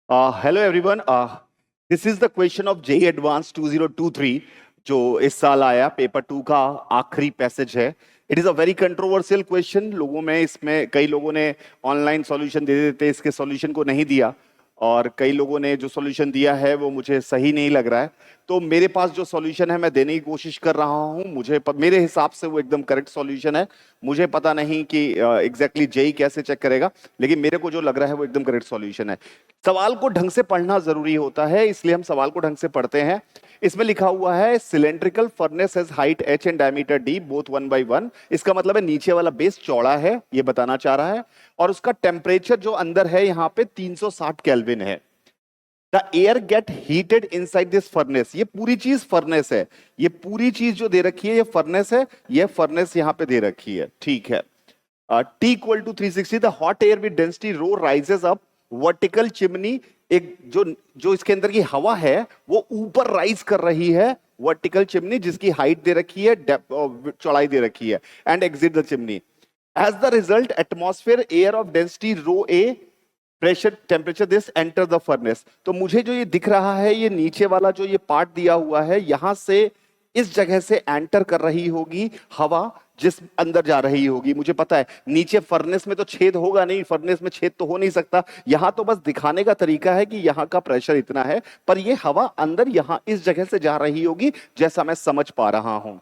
Hello everyone, this is the question of JEE advance 2023 जो इस साल आया। पेपर 2 का आखिरी पैसेज है। It is a very controversial question. लोगों में इसमें कई लोगों ने ऑनलाइन सॉल्यूशन दे देते, इसके सॉल्यूशन को नहीं दिया, और कई लोगों ने जो सॉल्यूशन दिया है वो मुझे सही नहीं लग रहा है। तो मेरे पास जो सॉल्यूशन है मैं देने की कोशिश कर रहा हूँ। मेरे हिसाब से वो एकदम करेक्ट सॉल्यूशन है। मुझे पता नहीं कि एग्जैक्टली जेई कैसे चेक करेगा, लेकिन मेरे को जो लग रहा है वो एकदम करेक्ट सॉल्यूशन है। सवाल को ढंग से पढ़ना जरूरी होता है, इसलिए हम सवाल को ढंग से पढ़ते हैं। इसमें लिखा हुआ है cylindrical furnace has height h and diameter d both 1/1। इसका मतलब है नीचे वाला बेस चौड़ा है, ये बताना चाह रहा है। और उसका टेम्परेचर जो अंदर है यहाँ पे 360 केल्विन है। The air gate heated inside this furnace. ये पूरी चीज फर्नेस है, ये पूरी चीज जो दे रखी है ये फर्नेस है, ये फर्नेस यहाँ पे दे रखी है, ठीक है। T equal to 360, the hot air with density rho rises up vertical chimney. एक जो जो इसके अंदर की हवा है वो ऊपर राइज कर रही है वर्टिकल चिमनी, जिसकी हाइट दे रखी है, चौड़ाई दे रखी है, and exit the chimney. As the result atmosphere air of density rho a pressure temperature this enter the furnace. तो मुझे जो ये दिख रहा है, ये नीचे वाला जो ये पार्ट दिया हुआ है, यहां से इस जगह से एंटर कर रही होगी हवा, जिस अंदर जा रही होगी। मुझे पता है नीचे फर्नेस में तो छेद होगा नहीं, फर्नेस में छेद तो हो नहीं सकता। यहां तो बस दिखाने का तरीका है कि यहां का प्रेशर इतना है, पर ये हवा अंदर यहां इस जगह से जा रही होगी, जैसा मैं समझ पा रहा हूं।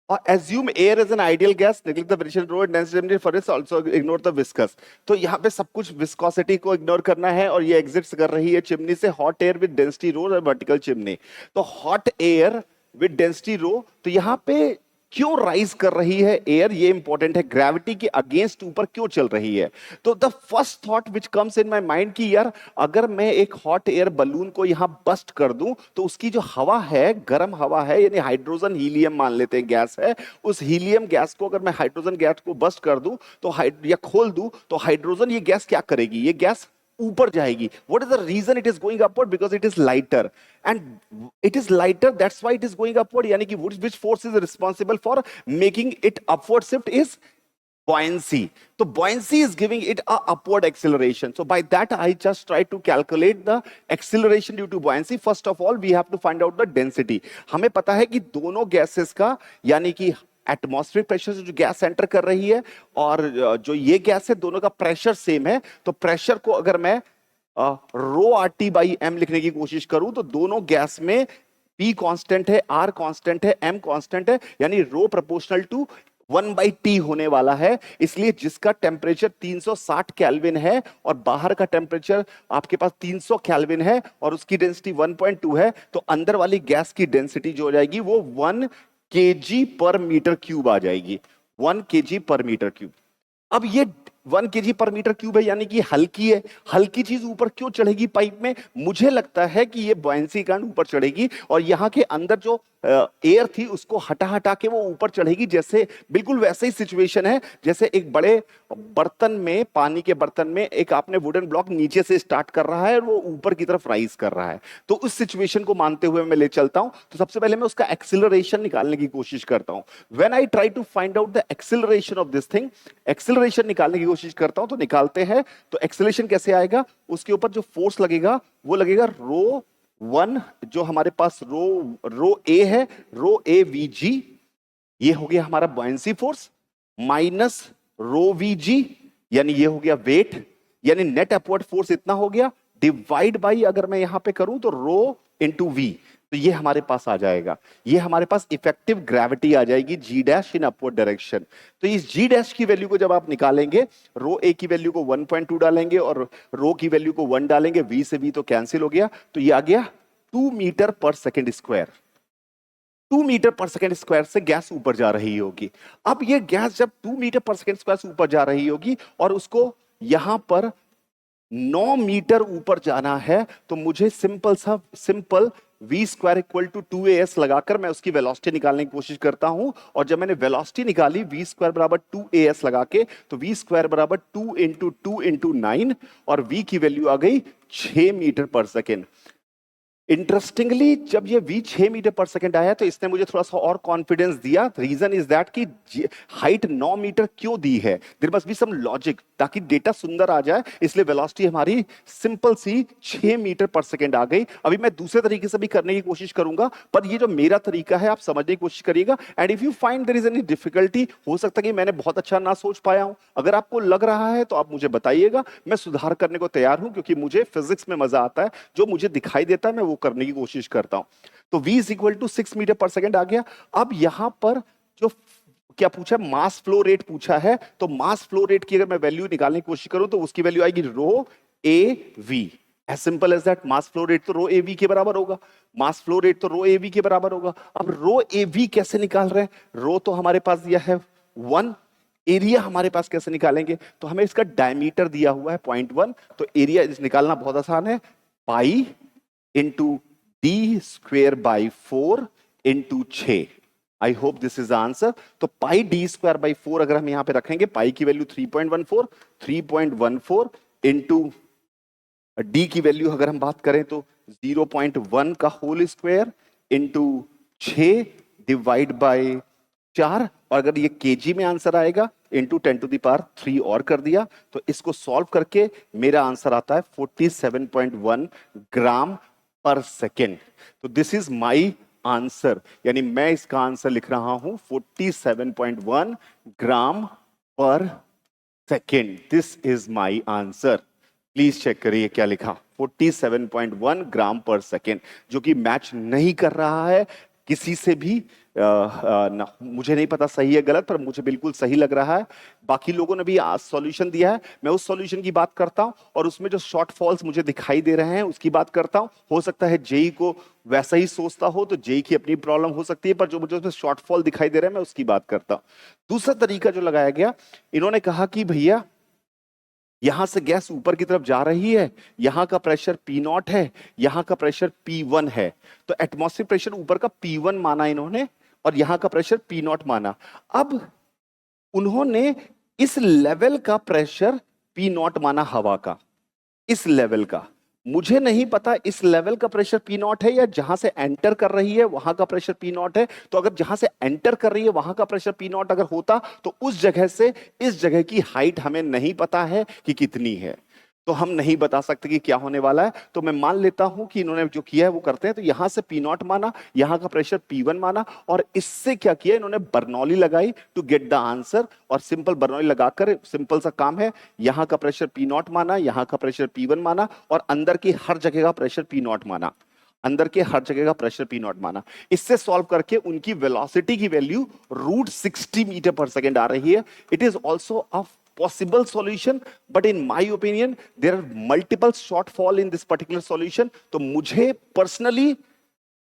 और assume air is an ideal gas, neglect the variation rho and density furnace, also ignore the viscous। तो यहाँ पे सब कुछ विस्कोसिटी को इग्नोर करना है, और ये एग्जिट्स कर रही है चिमनी से हॉट एयर विद डेंसिटी रो और वर्टिकल चिमनी। तो हॉट एयर विद डेंसिटी रो, तो यहाँ पे क्यों राइज कर रही है एयर, ये इंपॉर्टेंट है। ग्रेविटी के अगेंस्ट ऊपर क्यों चल रही है। तो the first thought which comes in my mind कि यार अगर मैं एक हॉट एयर बलून को यहां बस्ट कर दूं, तो उसकी जो हवा है, गर्म हवा है, यानी हाइड्रोजन हीलियम मान लेते हैं गैस है, उस हीलियम गैस को अगर मैं हाइड्रोजन गैस को बस्ट कर दूं तो या खोल दूं, तो हाइड्रोजन ये गैस क्या करेगी, ये गैस ऊपर जाएगी। What is the reason it is going upward? Because it is lighter, and it is lighter, that's why it is going upward. यानी कि which force is responsible for making it upward shift is buoyancy. So buoyancy is giving it a upward acceleration. So by that I just try to calculate the acceleration due to buoyancy. First of all we have to find out the density. हमें पता है कि दोनों gases का, यानी कि atmospheric pressure से जो गैस एंटर कर रही है और जो ये गैस है, दोनों का प्रेशर सेम है। तो प्रेशर को अगर मैं रो आर टी बाई एम लिखने की कोशिश करूं, तो दोनों गैस में P कांस्टेंट है, R कांस्टेंट है, M कांस्टेंट है, यानी रो प्रोपोर्शनल टू 1/T होने वाला है। इसलिए जिसका टेम्परेचर 360 केल्विन है और बाहर का टेम्परेचर आपके पास 300 केल्विन है और उसकी डेंसिटी 1.2 है, तो अंदर वाली गैस की डेंसिटी जो हो जाएगी वो 1 kg पर मीटर क्यूब आ जाएगी। 1 kg पर मीटर क्यूब। अब ये 1 kg पर मीटर क्यूब है, यानी कि हल्की है। हल्की चीज ऊपर क्यों चढ़ेगी पाइप में? मुझे लगता है कि ये बॉयंसी कारण ऊपर चढ़ेगी, और यहाँ के अंदर जो एयर थी उसको हटा हटा के वो ऊपर चढ़ेगी। जैसे बिल्कुल वैसे ही सिचुएशन है जैसे एक बड़े बर्तन में, पानी के बर्तन में एक आपने वुडन ब्लॉक नीचे से स्टार्ट कर रहा है और वो ऊपर की तरफ राइज कर रहा है। तो उस सिचुएशन को मानते हुए मैं ले चलता हूं। तो सबसे पहले मैं उसका एक्सिलरेशन निकालने की कोशिश करता हूं। When I try to find out the acceleration of this thing, acceleration निकालने की कोशिश करता हूं, तो निकालते हैं। तो एक्सिलरेशन कैसे आएगा? उसके ऊपर जो फोर्स लगेगा वो लगेगा रो 1, जो हमारे पास रो ए है, रो ए वी जी, ये हो गया हमारा buoyancy force, minus rho we जी, यानी ये हो गया वेट, यानी नेट अपवर्ड फोर्स इतना हो गया, डिवाइड बाई अगर मैं यहां पे करूं तो रो इंटू वी, तो ये हमारे पास आ जाएगा। ये हमारे पास इफेक्टिव ग्रेविटी आ जाएगी जी डैश इन अपवर्ड डायरेक्शन। तो इस जी डैश की वैल्यू को जब आप निकालेंगे, रो ए की वैल्यू को 1.2 डालेंगे और रो की वैल्यू को 1 डालेंगे, वी से वी तो कैंसिल हो गया, तो ये आ गया 2 मीटर पर सेकेंड स्क्वायर। 2 मीटर पर सेकेंड स्क्वायर से गैस ऊपर जा रही होगी। अब ये गैस जब 2 मीटर पर सेकेंड स्क्वायर से ऊपर जा रही होगी और उसको यहां पर 9 मीटर ऊपर जाना है, तो मुझे simple v square equal to 2as लगाकर मैं उसकी वेलोसिटी निकालने की कोशिश करता हूं। और जब मैंने वेलोसिटी निकाली वी स्क्वायर बराबर 2as लगा के, तो वी स्क्वायर बराबर 2 इंटू 9, और v की वैल्यू आ गई 6 मीटर पर सेकेंड। इंटरेस्टिंगली जब ये v 6 मीटर पर सेकंड आया तो इसने मुझे थोड़ा सा और कॉन्फिडेंस दिया। रीजन इज दैट कि हाइट 9 मीटर क्यों दी है, there must be some logic, ताकि डेटा सुंदर आ जाए, इसलिए वेलोसिटी हमारी सिंपल सी 6 मीटर पर सेकंड आ गई। अभी मैं दूसरे तरीके से भी करने की कोशिश करूंगा, पर ये जो मेरा तरीका है आप समझने की कोशिश करिएगा। And if you find there is any difficulty, हो सकता है कि मैंने बहुत अच्छा ना सोच पाया हूं, अगर आपको लग रहा है तो आप मुझे बताइएगा, मैं सुधार करने को तैयार हूं, क्योंकि मुझे फिजिक्स में मजा आता है, जो मुझे दिखाई देता है मैं वो करने की कोशिश करता हूं। तो v is equal to 6 metre पर सेकंड आ गया। अब यहां पर जो क्या पूछा, मास फ्लो रेट पूछा है, तो मास फ्लो रेट की अगर मैं वैल्यू निकालने की कोशिश करूं तो उसकी वैल्यू आएगी rho A V. As simple as that, mass flow rate तो रो ए वी के बराबर होगा, मास फ्लो रेट तो रो ए वी के बराबर होगा। अब रो ए वी कैसे निकाल रहे हैं, रो तो हमारे पास दिया है 1, एरिया हमारे पास कैसे निकालेंगे, तो हमें इसका डायमीटर दिया हुआ है 0.1, तो एरिया निकालना बहुत आसान है, pi into D square by 4 into 6। I hope this is the answer. तो पाई डी स्क्वायर बाई 4 अगर हम यहां पे रखेंगे, पाई की वैल्यू 3.14 इंटू डी की वैल्यू अगर हम बात करें तो 0.1 का whole square into 6 divide by 4, और अगर ये केजी में आंसर आएगा इंटू 10 टू द पावर 3 और कर दिया, तो इसको सॉल्व करके मेरा आंसर आता है 47.1 ग्राम पर सेकेंड। तो दिस इज माई आंसर, यानी मैं इसका आंसर लिख रहा हूं 47.1 ग्राम पर second. This is my answer. Please check करिए क्या लिखा, 47.1 ग्राम पर सेकेंड, जो कि मैच नहीं कर रहा है किसी से भी। ना, मुझे नहीं पता सही है गलत, पर मुझे बिल्कुल सही लग रहा है। बाकी लोगों ने भी आज सॉल्यूशन दिया है, मैं उस सॉल्यूशन की बात करता हूं, और उसमें जो शॉर्ट फॉल्स मुझे दिखाई दे रहे हैं उसकी बात करता हूं। हो सकता है जेई को वैसा ही सोचता हो, तो जेई की अपनी प्रॉब्लम हो सकती है, पर जो मुझे उसमें शॉर्ट फॉल दिखाई दे रहे हैं मैं उसकी बात करता हूं। दूसरा तरीका जो लगाया गया, इन्होंने कहा कि भैया यहां से गैस ऊपर की तरफ जा रही है, यहां का प्रेशर P0 है, यहां का प्रेशर P1 है, तो एटमॉस्फेरिक प्रेशर ऊपर का P1 माना इन्होंने, और यहां का प्रेशर P0 माना। अब उन्होंने इस लेवल का प्रेशर P0 माना हवा का, इस लेवल का। मुझे नहीं पता इस लेवल का प्रेशर P0 है या जहां से एंटर कर रही है वहां का प्रेशर P0 है। तो अगर जहां से एंटर कर रही है वहां का प्रेशर P0 अगर होता, तो उस जगह से इस जगह की हाइट हमें नहीं पता है कि कितनी है, तो हम नहीं बता सकते कि क्या होने वाला है। तो मैं मान लेता हूं कि इन्होंने जो किया है वो करते हैं। तो यहां से P0 माना, यहां का प्रेशर P1 माना, और इससे क्या किया इन्होंने, बर्नौली लगाई टू गेट द आंसर। और सिंपल बर्नौली लगाकर सिंपल सा काम है, यहां का प्रेशर P0 माना, यहां का प्रेशर P1 माना, और अंदर की हर जगह का प्रेशर P0 माना, अंदर के हर जगह का प्रेशर P0 माना। इससे सॉल्व करके उनकी वेलोसिटी की वैल्यू √60 मीटर पर सेकेंड आ रही है। It is also a possible solution, but in my opinion there are multiple shortfall in this particular solution। तो मुझे पर्सनली,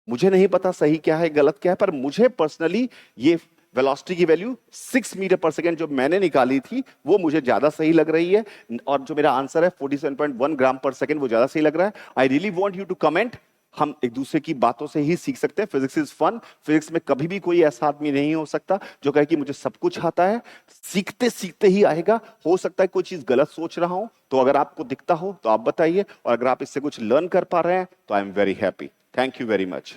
मुझे नहीं पता सही क्या है गलत क्या है, पर मुझे पर्सनली ये वेलोसिटी की वैल्यू 6 मीटर पर सेकेंड जो मैंने निकाली थी वो मुझे ज्यादा सही लग रही है, और जो मेरा आंसर है 47.1 ग्राम पर सेकेंड वो ज्यादा सही लग रहा है। I really want you to comment. हम एक दूसरे की बातों से ही सीख सकते हैं। Physics is fun. फिजिक्स में कभी भी कोई ऐसा आदमी नहीं हो सकता जो कहे कि मुझे सब कुछ आता है, सीखते सीखते ही आएगा। हो सकता है कोई चीज गलत सोच रहा हूं, तो अगर आपको दिखता हो तो आप बताइए, और अगर आप इससे कुछ लर्न कर पा रहे हैं तो I am very happy. Thank you very much.